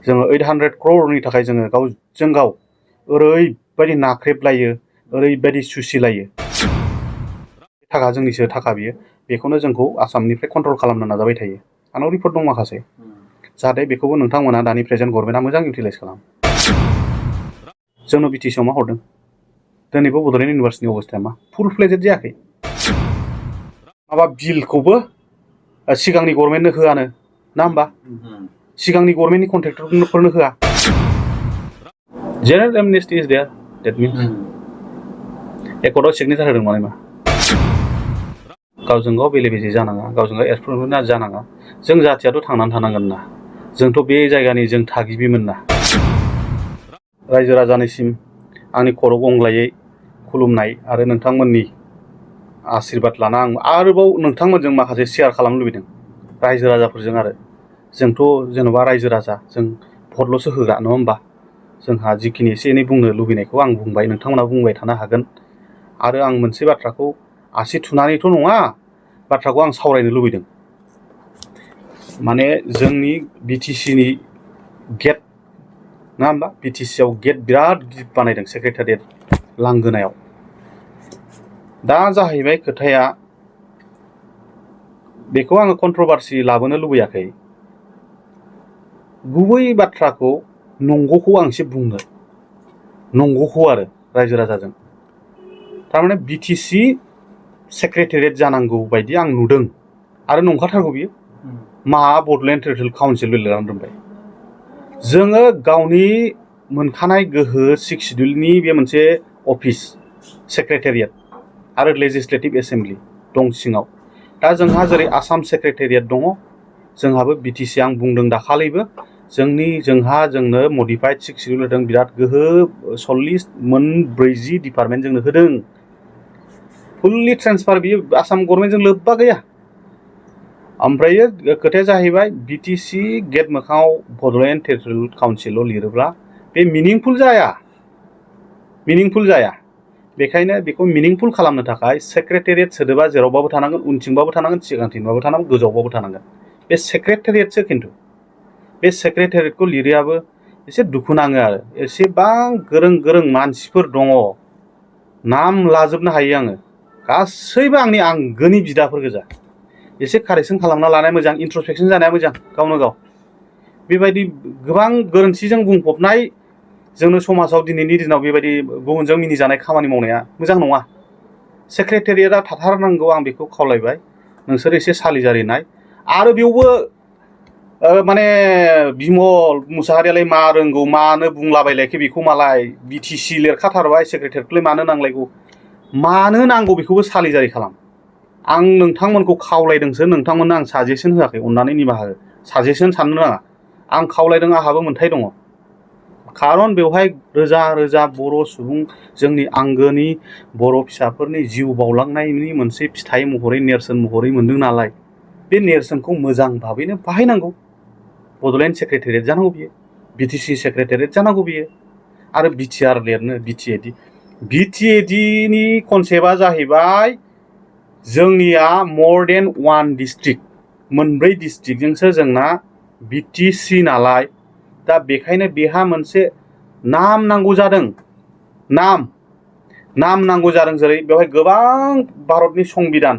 जोङो 800 crore थाखाय जोङो गावजों गाव ओरैबायदि नाख्रेबलायो, ओरैबायदि सुसिलायो। थाखा जोंनिसो थाखा बियो, बेखौनो जोंखौ आसामनिफ्राय कन्ट्रल खालामनो नाजाबाय थायो। आंनाव रिपर्ट दं माखासे, जाहाथे बेखौबो नोंथांमोना दानि प्रेजेन्ट गभर्नमेन्टआ मोजां इउटिलाइज खालाम। जोंनो बिटिसिआव मा हरदों? दिनैबो बड'लेण्ड इउनिभार्सिटिनि अबस्थाया मा? फुल फ्लेजेड जायाखै। माबा बिलखौबो सिगांनि गभर्नमेन्टनो होआनो, ना होमबा? सिगांनि गभर्नमेन्टनि कन्ट्रेक्टरफोरनो होआ। General amnesty is there, that means एकर्डआव सिगनेचार होदों माने मा? गावजों गाव बेले बेजे जानाङा, गावजों गाव एक्सप्ल'र जानाङा। जों जाथियाथ' थांनानै थानांगोन ना, जोंथ' बे जायगानि जों थागिबिमोन ना। रायजो राजानिसिम आंनि खर' गंग्लायै खुलुमनाय आरो नोंथांमोननि आशीर्बाद लाना आं आरोबाव नोंथांमोनजों माखासे शेयार खालामनो लुबैदों, रायजो राजाफोरजों। आरो जोंथ' जेन'बा रायजो राजा, जों भटल'सो होग्रा, नङा होमबा? जोंहा जिखिनि एसे एनै बुंनो लुबैनायखौ आं बुंबाय, नोंथांमोना बुंबाय थानो हागोन। आरो आं मोनसे बाथ्राखौ आसि थुनानैथ' नङा, बाथ्राखौ आं सावरायनो लुबैदों। माने जोंनि बिटिसिनि गेट, नङा होमबा? बिटिसिआव गेट बिराद गिदिर बानायदों, सेक्रेटारियेट लांगोनायाव। दा जाहैबाय खोथाया, बेखौ आङो कन्ट्रभार्सि लाबोनो लुबैयाखै। गुबै बाथ्राखौ, नंगौखौ आं एसे बुंनो, नंगौखौ आरो रायजो राजाजों। थारमाने बिटिसि सेक्रेटारियेट जानांगौ बायदि आं नुदों, आरो नंखाथारगौ बियो। मा बड'लेण्ड टेरिटरियेल काउन्सिल लिरनानै दोनबाय। जोङो गावनि मोनखानाय गोहो, 6 सिडिउलनि बे मोनसे अफिस सेक्रेटारियेट आरो लेजिस्लेटिभ एसेम्बलि दं सिङाव। दा जोंहा जेरै आसाम सेक्रेटारियेट दङ, जोंहाबो बिटिसि, आं बुंदों दाखालिबो, जोंनो मडिफाइड 6 सिडिउल होदों, बिराद गोहो, 40 डिपार्टमेन्ट जोंनो होदों। फुल्लि ट्रेन्सफार, बियो आसाम गभर्नमेन्टजों लोब्बा गैया। ओमफ्राय खोथाया जाहैबाय, बिटिसि गेट मोखाङाव बड'लेण्ड टेरिटरियेल काउन्सिल लिरोब्ला बे मिनिंफुल जाया। बेखायनो बेखौ मिनिंफुल खालामनो थाखाय सेक्रेटारियेट सोदोबा जेरावबाबो थानांगोन, उनथिंबाबो थानांगोन, सिगांथिंबाबो थानांगोन, गोजौआवबाबो थानांगोन। बे सेक्रेटारियेटसो, खिन्थु बे सेक्रेटारियेटखौ लिरैयाबो एसे दुखु नाङो आरो। एसेबां गोरों गोरों मानसिफोर दङ, नाम लाजोबनो हायो आङो, गासैबो आंनि आंगोनि बिदाफोर गोजा। एसे कारेक्सन खालामना लानाया मोजां, इन्ट्रस्पेक्सन जानाया मोजां गावनो गाव। बेबायदि गोबां गोरोन्थिजों बुंफबनाय जोंनो समाजाव दिनैनि दिनाव बेबायदि गुबुनजों मिनिजानाय खामानि मावनाया मोजां नङा। सेक्रेटारियेटआ थाथारनांगौ, आं बेखौ खावलायबाय। नोंसोर एसे सालिजारि नाय। आरो बेयावबो माने बिमल मुसाहारियालाय मा रोंगौ, मानो बुंलाबायलायखो बेखौ, मालाय बिटिसि लिरखाथारबाय, सेक्रेटारियेटखौलाय मानो नांलायगौ, मानो नांगौ, बेखौबो सालिजारि खालाम। आं नोंथांमोनखौ खावलायदोंसो, नोंथांमोननो आं साजेसन होआखै, अननानै निमाहा हो। साजेसन साननो नाङा, आं खावलायदों, आंहाबो मोन्थाय दङ। खारन बेवहाय रोजा रोजा बर' सुबुं, जोंनि आंगोनि बर' फिसाफोरनि जिउ बावलांनायनि मोनसे फिथाइ महरै, नेरसोन महरै मोनदों नालाय, बे नेरसोनखौ मोजां भाबैनो बाहायनांगौ। बड'लेण्ड सेक्रेटारियेट जानांगौ बियो, बिटिसि सेक्रेटारियेट जानांगौ बियो। आरो बिटिआर लिरनो, बिटिएडिनि कनसेप्टआ जाहैबाय, जोंनिया मर देन 1 डिस्ट्रिक्ट, 4 डिस्ट्रिक्टजोंसो जोंना बिटिसि नालाय। दा बेखायनो बेहा मोनसे नाम नांगौ जादों, नाम नांगौ जादों। जेरै बेवहाय गोबां भारतनि संबिधान,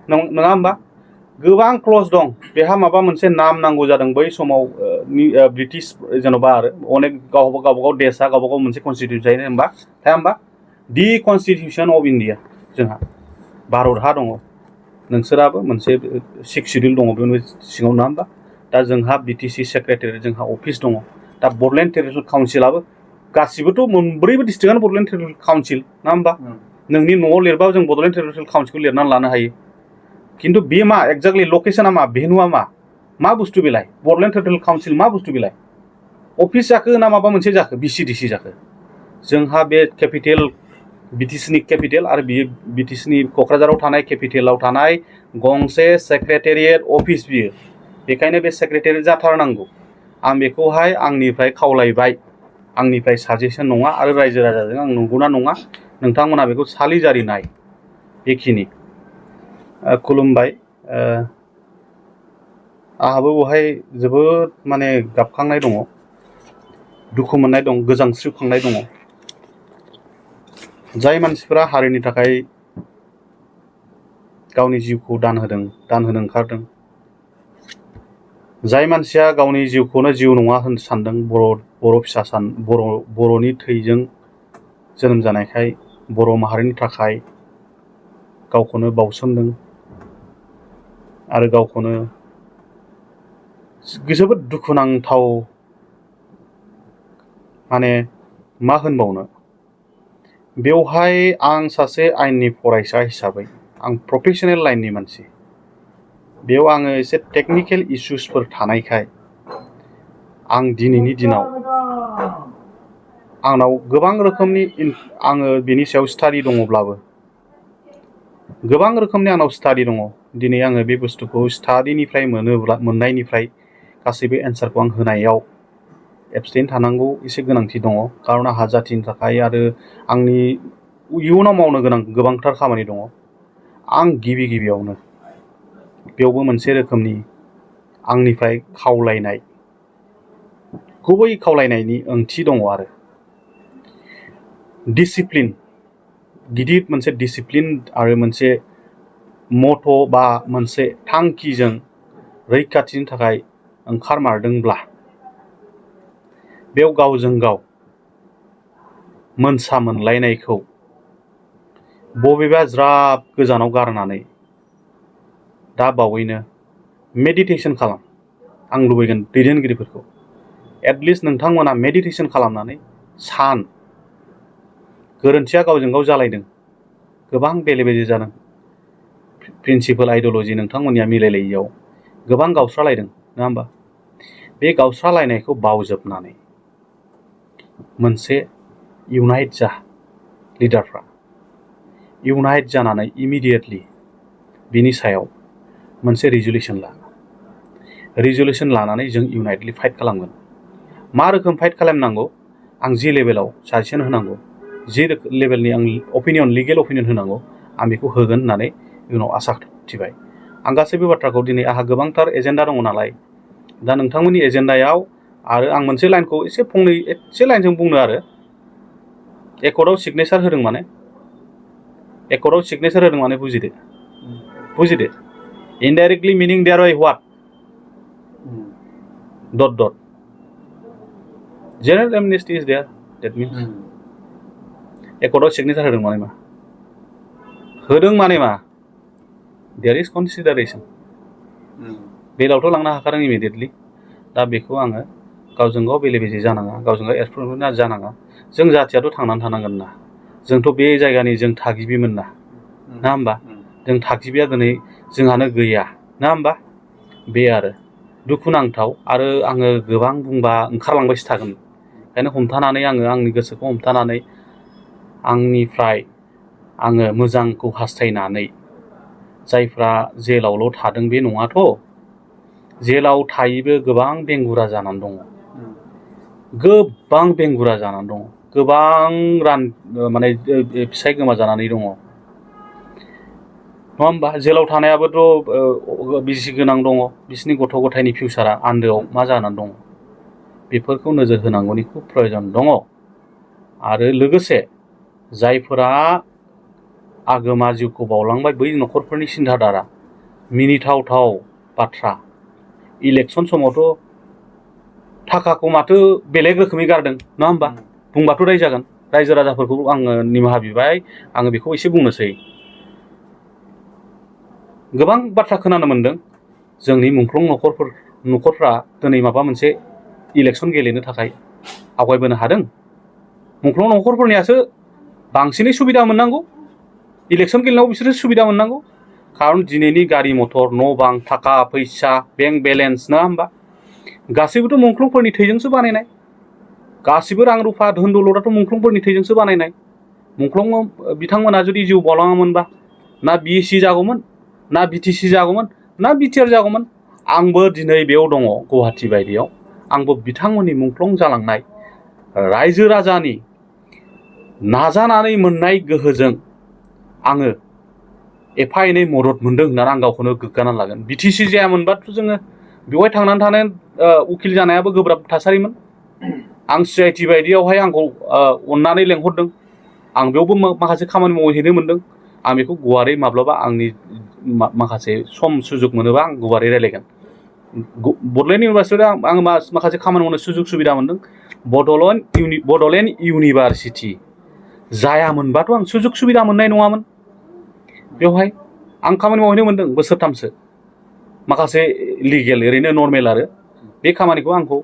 नङा होमबा, गोबां क्लज दं, बेहा माबा मोनसे नाम नांगौ जादों। बै समाव ब्रिटिश जेन'बा आरो अनेक गावबागाव देशआ गावबागाव मोनसे कनस्टिटिउसन थायो होमबा, थाया होमबा? दि कनस्टिटिउसन अफ इण्डिया, जोंहा भारतहा दङ, नोंसोराबो मोनसे 6 सिडिउल दङ बे सिङाव, नङा होमबा? दा जोंहा बिटिसि सेक्रेटारियेट, जोंहा अफिस दङ। दा बड'लेण्ड टेरिटरियेल काउन्सिलाबो गासिबोथ' 4 डिस्ट्रिक्टआनो बड'लेण्ड टेरिटरियेल काउन्सिल, नङा होमबा? नोंनि न'आव लिरबाबो जों बड'लेण्ड टेरिटरियेल काउन्सिलखौ लिरनानै लानो हायो। खिन्थु बे मा एक्जेक्टलि लकेसना मा, भेनुआ मा बुस्थु बेलाय? बड'लेण्ड टेरिटरियेल काउन्सिल मा बुस्थु बेलाय? अफिस जाखो ना माबा मोनसे जाखो, बिसिडिसि जाखो? जोंहा बे केपिटेल, बिटिसिनि केपिटेल, आरो बियो बिटिसिनि क'क्राझाराव थानाय केपिटेलाव थानाय गंसे सेक्रेटारियेट अफिस बियो। बेखायनो बे सेक्रेटारियेट जाथारनांगौ। आं बेखौहाय आंनिफ्राय खावलायबाय, आंनिफ्राय साजेसन नङा। आरो रायजो राजाजों आं नंगौना नङा, नोंथांमोना बेखौ सालिजारि नाय। बेखिनि खुलुमबाय। आंहाबो बेवहाय जोबोद माने गाबखांनाय दङ। दुखु मोननाय दं, गोजांस्रिखांनाय दङ। जाय मानसिफोरा हारिनि थाखाय गावनि जिउखौ दान होनो ओंखारदों, जाय मानसिया गावनि जिउखौनो जिउ नङा होननो सानदों, बर'नि थैजों जोनोम जानायखाय बर' माहारिनि थाखाय गावखौनो बाउसोमदों आरो गावखौनो जोबोद दुखुनांथाव, माने मा होनबावनो, बेवहाय आं सासे आयेननि फरायसा हिसाबै, आं प्रफेसनेल लाइननि मानसि, बेयाव आङो एसे टेक्निकेल इस्युसफोर थानायखाय आं दिनैनि दिनाव आंनाव गोबां रोखोमनि आङो बेनि सायाव स्टाडि दङब्लाबो, गोबां रोखोमनि आंनाव स्टाडि दङ। दिनै आङो बे बुस्थुखौ स्टाडिनिफ्राय मोननायनिफ्राय गासैबो एन्सारखौ आं होनायाव एबस्टेन्ट थानांगौ एसे गोनांथि दङ। खारन आंहा जाथिनि थाखाय आरो आंनि इयुनाव मावनो गोनां गोबांथार खामानि दङ। आं गिबियावनो बेयावबो मोनसे रोखोमनि आंनिफ्राय खावलायनाय, गुबै खावलायनायनि ओंथि दङ आरो डिसिप्लिन, गिदिर मोनसे डिसिप्लिन आरो मोनसे मट' बा मोनसे थांखिजों रैखाथिनि थाखाय ओंखारमारदोंब्ला बेयाव गावजों गाव मोनसा मोनलायनायखौ बबेबा ज्राब गोजानाव गारनानै दा बावैनो मेडिटेसन खालाम। आं लुबैगोन दैदेनगिरिफोरखौ एटलिस्ट नोंथांमोना मेडिटेसन खालामनानै सान, गोरोन्थिया गावजों गाव जालायदों, गोबां बेले बेजे जादों, प्रिन्सिपल आइडिय'लजि नोंथांमोननिया मिलायलायियाव गोबां गावस्रालायदों, नङा होमबा? बे गावस्रालायनायखौ बावजोबनानै मोनसे इउनाइट जा, लिडारफ्रा इउनाइट जानानै इमिडियेटलि बिनि सायाव मोनसे रिजुलेसन लानानै जों इउनाइटलि फाइट खालामगोन। मा रोखोम फाइट खालामनांगौ, आं जि लेभेलाव साजेसन होनांगौ, जि लेभेलनि आं लिगेल अपिनियन होनांगौ, आं बेखौ होगोन होननानै इयुनाव आसा थिबाय। आं गासैबो बाथ्राखौ दिनै आंहा गोबांथार एजेन्डा दङ नालाय, दा नोंथांमोननि एजेन्डायाव आरो आं मोनसे लाइनखौ एसे लाइनजों बुंनो आरो एकर्डआव सिगनेसार होदों माने बुजिदो indirectly meaning there by what ... general amnesty is there, that means एकर्डआव सिगनेसार होदों माने मा देयार इज कनसिडारेसन। बेलावथ' लांनो हाखादों इमिडियेटलि। दा बेखौ आङो गावजों गाव बेले बेजे जानाङा, गावजों गाव एक्सप्रेसन जानाङा। जों जाथियाथ' थांनानै थानांगोन ना, जोंथ' बे जायगानि जों थागिबिमोन ना होमबा? जों थागिबिया दिनै जोंहानो गैया, ना होमबा? बे आरो दुखुनांथाव, आरो आङो गोबां बुंबा ओंखारलांबायसो थागोन। ओंखायनो हमथानानै आंनि गोसोखौ हमथानानै आंनिफ्राय आङो मोजांखौ हास्थायनानै, जायफ्रा जेलावल' थादों बे नङाथ', जेलाव थायैबो गोबां बेंगुरा जानानै दङ, गोबां बेंगुरा जानानै दङ, गोबां माने फिसाय गोमाजानानै दङ, नङा होमबा? जेलाव थानायाबोथ' बिसि गोनां दङ, बिसिनि गथ' गथायनि फिउचारा आन्दोआव मा जानानै दङ, बेफोरखौ नोजोर होनांगौनि खुब प्रयजन दङ। आरो लोगोसे जायफोरा आगोमा जिउखौ बावलांबाय, बै न'खरफोरनि सिन्ताधारा मिनिथावथाव बाथ्रा। इलेक्सन समावथ' थाखाखौ माथो बेलेग रोखोमै गारदों, नङा होमबा? बुंबाथ' दाय जागोन। रायजो राजाफोरखौ आङो निमाहा बिबाय, आङो बेखौ एसे बुंनोसै। गोबां बाथ्रा खोनानो मोनदों, जोंनि मुंख्लं न'खरफ्रा दिनै माबा मोनसे इलेक्सन गेलेनो थाखाय आवगायबोनो हादों। मुंख्लं न'खरफोरनियासो बांसिनै सुबिदा मोननांगौ, इलेक्सन गेलेनायाव बिसोरो सुबिदा मोननांगौ। खारन दिनैनि गारि मथर, न' बां, थाखा फैसा, बेंक बेलेन्स, नङा होमबा? गासैबोथ' मुंख्लंफोरनि थैजोंसो बानायनाय। गासिबो रां रुफा धोन दौलताथ' मुंख्लंफोरनि थैजोंसो बानायनाय। बिथांमोना जुदि जिउ बावलाङामोनबा ना BSc जागौमोन, ना BTC जागौमोन, ना BTR जागौमोन। आंबो दिनै बेयाव दङ, गुवाहाटि बायदियाव। आंबो बिथांमोननि मुंख्लं जालांनाय रायजो राजानि नाजानानै मोननाय गोहोजों आङो एफा एनै मदद मोनदों होननानै आं गावखौनो गोग्गानानै लागोन। BTC जायामोनबाथ' जोङो बेवहाय थांनानै थानो उकिल जानायाबो गोब्राब थासारिमोन। आं CIT बायदियावहाय आंखौ अननानै लेंहरदों आं बेयावबो माखासे खामानि मावहैनो मोनदों आं बेखौ गुवारै माब्लाबा आंनि माखासे सम सुजुग मोनोबा आं गुवारै रायलायगोन बड'लेण्ड इउनिभारसिटियाव आं माखासे खामानि मावनो सुजुग सुबिदा मोनदों बड'लेण्ड इउनिभारसिटि जायामोनबाथ' आं सुजुग सुबिदा मोननाय नङामोन बेवहाय आं खामानि मावहैनो मोनदों बोसोरथामसो माखासे लिगेल ओरैनो नर्मेल आरो बे खामानिखौ आंखौ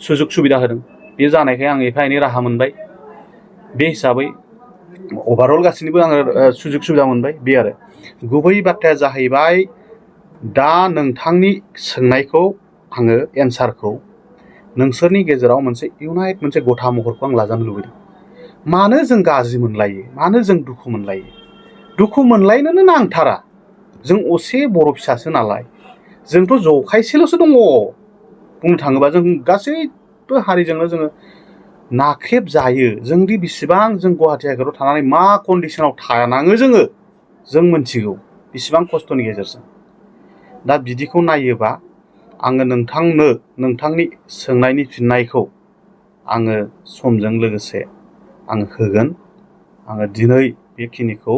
सुजुग सुबिदा होदों बे जानायखाय आं एफा एनै राहा मोनबाय बे हिसाबै अभारअल गासैनिबो आङो सुजुग सुबिदा मोनबाय बे आरो गुबै बाथ्राया जाहैबाय दा नोंथांनि सोंनायखौ आङो एन्सारखौ नोंसोरनि गेजेराव मोनसे इउनाइट मोनसे गथा महरखौ आं लाजानो लुबैदों मानो जों गाज्रि मोनलायो मानो जों दुखु मोनलायो दुखु मोनलायनोनो नांथारा जों असे बर' फिसासो नालाय जोंथ' जखायसेल'सो दङ बुंनो थाङोबा जों गासैबो हारिजोंनो जोङो नाख्रेब जायो जोंदि बिसिबां जों गुवाहाटि हायेनाव थानानै मा कन्डिसनाव थानाङो जों मोनथिगौ बिसिबां खस्थ'नि गेजेरजों दा बिदिखौ नायोबा आङो नोंथांनो नोंथांनि सोंनायनि फिननायखौ आङो समजों लोगोसे आङो होगोन आङो दिनै बेखिनिखौ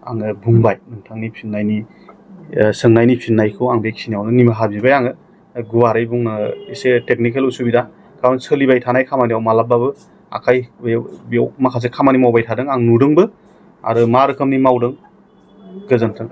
आङो बुंबाय नोंथांनि सोंनायनि फिननायखौ आं बेखिनियावनो निमाहा बिबाय आङो गुवारै बुंनो एसे टेकनिकेल उसुबिदा खारन सोलिबाय थानाय खामानियाव मालाबाबो आखाइ बेयाव माखासे खामानि मावबाय थादों आं नुदोंबो आरो मा रोखोमनि मावदों गोजोन्थों